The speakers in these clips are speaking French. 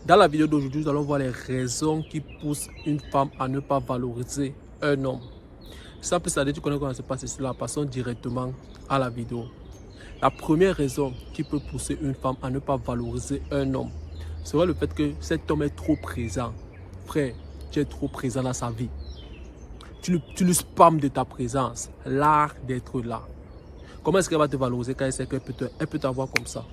Dans la vidéo d'aujourd'hui, nous allons voir les raisons qui poussent une femme à ne pas valoriser un homme. Simple, ça dit, tu connais comment ça se passe ici, là, passons directement à la vidéo. La première raison qui peut pousser une femme à ne pas valoriser un homme serait le fait que cet homme est trop présent. Frère, tu es trop présent dans sa vie. Tu le spammes de ta présence, l'art d'être là. Comment est-ce qu'elle va te valoriser quand elle sait qu'elle peut t'avoir comme ça?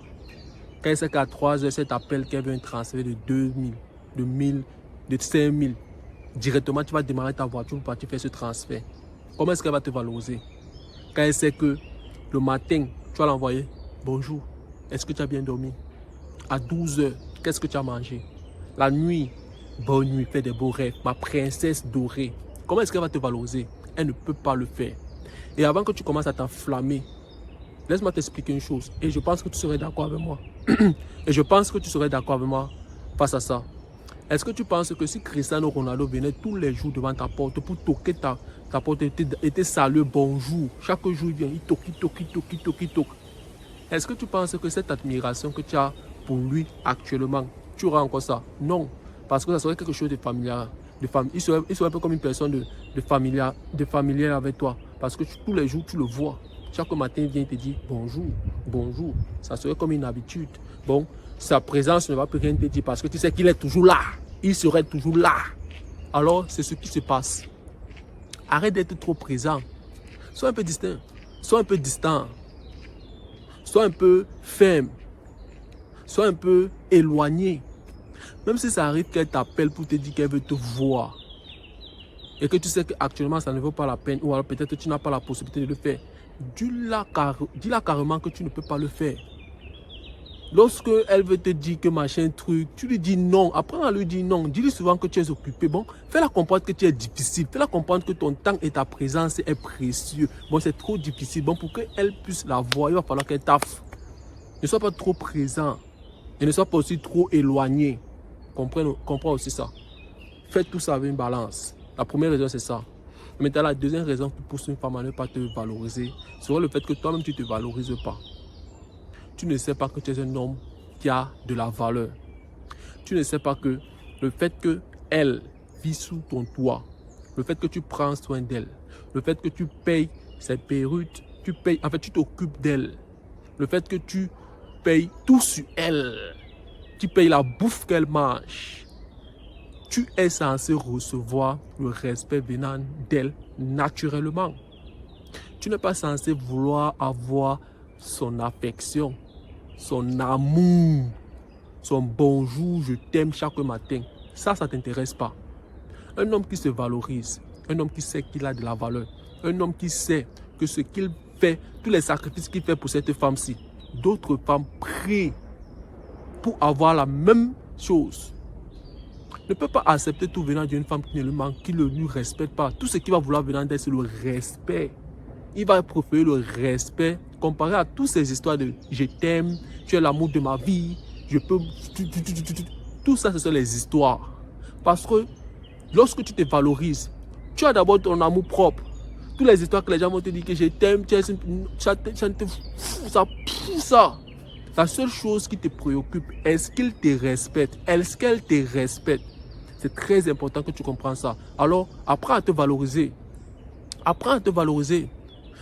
Quand elle sait qu'à 3 heures, elle t'appelle qu'elle veut un transfert de 2000, de 1000, de 5000. Directement, tu vas démarrer ta voiture pour partir faire ce transfert. Comment est-ce qu'elle va te valoriser? Quand elle sait que le matin, tu vas l'envoyer. Bonjour, est-ce que tu as bien dormi? À 12 heures, qu'est-ce que tu as mangé? La nuit, bonne nuit, fais des beaux rêves. Ma princesse dorée. Comment est-ce qu'elle va te valoriser? Elle ne peut pas le faire. Et avant que tu commences à t'enflammer, laisse-moi t'expliquer une chose. Et je pense que tu serais d'accord avec moi. Et je pense que tu serais d'accord avec moi face à ça. Est-ce que tu penses que si Cristiano Ronaldo venait tous les jours devant ta porte pour toquer ta porte et te saluer bonjour, chaque jour il vient, il toque. Est-ce que tu penses que cette admiration que tu as pour lui actuellement, tu auras encore ça? Non. Parce que ça serait quelque chose de familial. Il serait un peu comme une personne de familial avec toi. Parce que tous les jours, tu le vois. Chaque matin, il vient te dire bonjour, bonjour. Ça serait comme une habitude. Bon, sa présence ne va plus rien te dire parce que tu sais qu'il est toujours là. Il serait toujours là. Alors, c'est ce qui se passe. Arrête d'être trop présent. Sois un peu distinct. Sois un peu distant. Sois un peu ferme. Sois un peu éloigné. Même si ça arrive qu'elle t'appelle pour te dire qu'elle veut te voir. Et que tu sais qu'actuellement ça ne vaut pas la peine. Ou alors peut-être que tu n'as pas la possibilité de le faire. Dis-la carrément que tu ne peux pas le faire. Lorsque elle veut te dire que machin truc, tu lui dis non. Apprends à lui dire non. Dis-lui souvent que tu es occupé. Bon, fais-la comprendre que tu es difficile. Fais-la comprendre que ton temps et ta présence est précieux. Bon, c'est trop difficile. Bon, pour qu'elle puisse la voir, il va falloir qu'elle taffe. Ne sois pas trop présent. Et ne sois pas aussi trop éloigné. Comprends aussi ça. Fais tout ça avec une balance. La première raison, c'est ça. Maintenant, la deuxième raison qui pousse une femme à ne pas te valoriser, c'est le fait que toi-même, tu ne te valorises pas. Tu ne sais pas que tu es un homme qui a de la valeur. Tu ne sais pas que le fait qu'elle vit sous ton toit, le fait que tu prends soin d'elle, le fait que tu payes ses perruques, tu t'occupes d'elle, le fait que tu payes tout sur elle, tu payes la bouffe qu'elle mange, tu es censé recevoir le respect venant d'elle naturellement. Tu n'es pas censé vouloir avoir son affection, son amour, son bonjour, je t'aime chaque matin. Ça ne t'intéresse pas. Un homme qui se valorise, un homme qui sait qu'il a de la valeur, un homme qui sait que ce qu'il fait, tous les sacrifices qu'il fait pour cette femme-ci, d'autres femmes prient pour avoir la même chose. Ne peut pas accepter tout venant d'une femme qui ne lui respecte pas. Tout ce qu'il va vouloir venant d'elle, c'est le respect. Il va préférer le respect comparé à toutes ces histoires de « je t'aime, tu es l'amour de ma vie, je peux... » Tout ça, ce sont les histoires. Parce que lorsque tu te valorises, tu as d'abord ton amour propre. Toutes les histoires que les gens vont te dire que je t'aime, ça. La seule chose qui te préoccupe, est-ce qu'il te respecte? Est-ce qu'elle te respecte? C'est très important que tu comprennes ça. Alors, apprends à te valoriser. Apprends à te valoriser.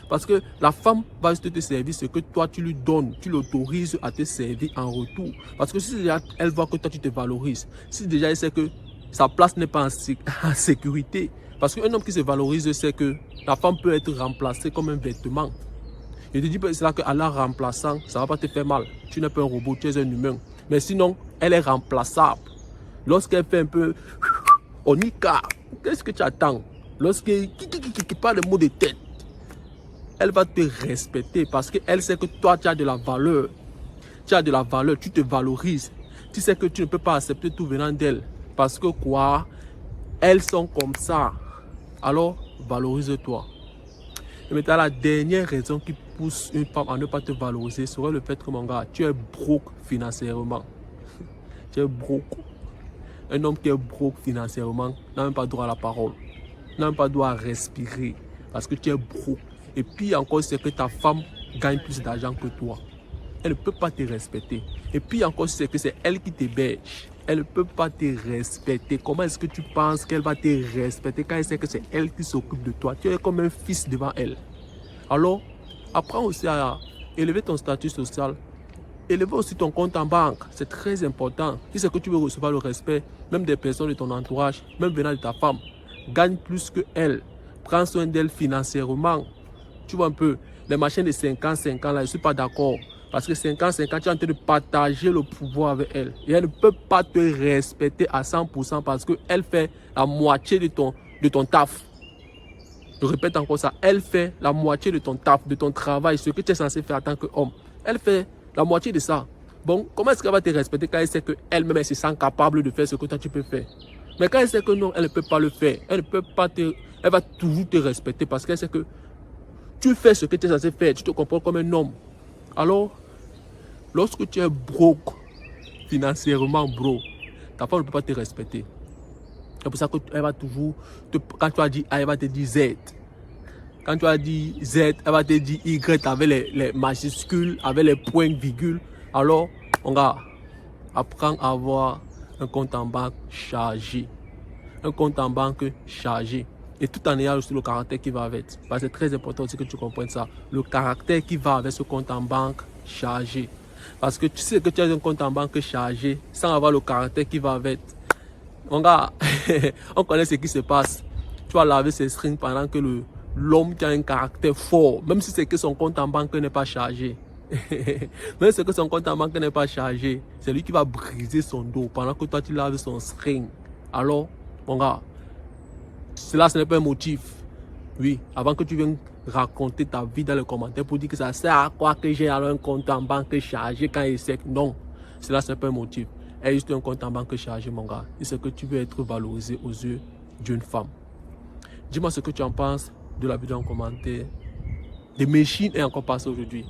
Parce que la femme va juste te servir ce que toi tu lui donnes. Tu l'autorises à te servir en retour. Parce que si déjà elle voit que toi tu te valorises, si déjà elle sait que sa place n'est pas en sécurité. Parce qu'un homme qui se valorise sait que la femme peut être remplacée comme un vêtement. Je te dis pas cela qu'en la remplaçant, ça ne va pas te faire mal. Tu n'es pas un robot, tu es un humain. Mais sinon, elle est remplaçable. Lorsqu'elle fait un peu onika, qu'est-ce que tu attends? Lorsqu'elle parle des mots de tête, elle va te respecter parce qu'elle sait que toi, tu as de la valeur. Tu as de la valeur, tu te valorises. Tu sais que tu ne peux pas accepter tout venant d'elle. Parce que quoi? Elles sont comme ça. Alors, valorise-toi. Et maintenant, la dernière raison qui pousse une femme à ne pas te valoriser serait le fait que, mon gars, tu es broke financièrement. Tu es broke. Un homme qui est broke financièrement n'a même pas droit à la parole. N'a même pas droit à respirer. Parce que tu es broke. Et puis encore, c'est que ta femme gagne plus d'argent que toi. Elle ne peut pas te respecter. Et puis encore, c'est que c'est elle qui t'héberge. Elle ne peut pas te respecter. Comment est-ce que tu penses qu'elle va te respecter quand elle sait que c'est elle qui s'occupe de toi? Tu es comme un fils devant elle. Alors, apprends aussi à élever ton statut social. Élever aussi ton compte en banque. C'est très important. Si c'est que tu veux recevoir le respect, même des personnes de ton entourage, même venant de ta femme, gagne plus que elle. Prends soin d'elle financièrement. Tu vois un peu, les machines de 50-50 là, je ne suis pas d'accord. Parce que 50-50, tu es en train de partager le pouvoir avec elle. Et elle ne peut pas te respecter à 100% parce qu'elle fait la moitié de ton taf. Je répète encore ça. Elle fait la moitié de ton taf, de ton travail, ce que tu es censé faire en tant qu'homme. Elle fait la moitié de ça. Bon, comment est-ce qu'elle va te respecter quand elle sait qu'elle-même elle se sent capable de faire ce que toi tu peux faire? Mais quand elle sait que non, elle ne peut pas le faire. Elle ne peut pas elle va toujours te respecter parce qu'elle sait que tu fais ce que tu es censé faire. Tu te comportes comme un homme. Alors, lorsque tu es broke, financièrement broke, ta femme ne peut pas te respecter. C'est pour ça qu'elle va toujours, quand tu as dit A, elle va te dire Z. Quand tu as dit Z, elle va te dire Y avec les majuscules, avec les points, virgules. Alors, on va apprendre à avoir un compte en banque chargé. Un compte en banque chargé. Et tout en ayant aussi le caractère qui va avec. Parce que c'est très important aussi que tu comprennes ça. Le caractère qui va avec ce compte en banque chargé. Parce que tu sais que tu as un compte en banque chargé sans avoir le caractère qui va avec. On connaît ce qui se passe. Tu vas laver ses strings pendant que l'homme qui a un caractère fort, même si c'est que son compte en banque n'est pas chargé. Même si c'est que son compte en banque n'est pas chargé, c'est lui qui va briser son dos pendant que toi tu laves son string. Alors, mon gars, cela ce n'est pas un motif. Oui, avant que tu viennes raconter ta vie dans les commentaires pour dire que ça sert à quoi que j'ai alors un compte en banque chargé quand il est sec. Non, cela ce n'est pas un motif. Et juste un compte en banque chargé, mon gars. Et c'est que tu veux être valorisé aux yeux d'une femme. Dis-moi ce que tu en penses de la vidéo en commentaire. Des machines est encore passé aujourd'hui.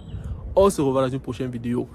On se revoit dans une prochaine vidéo.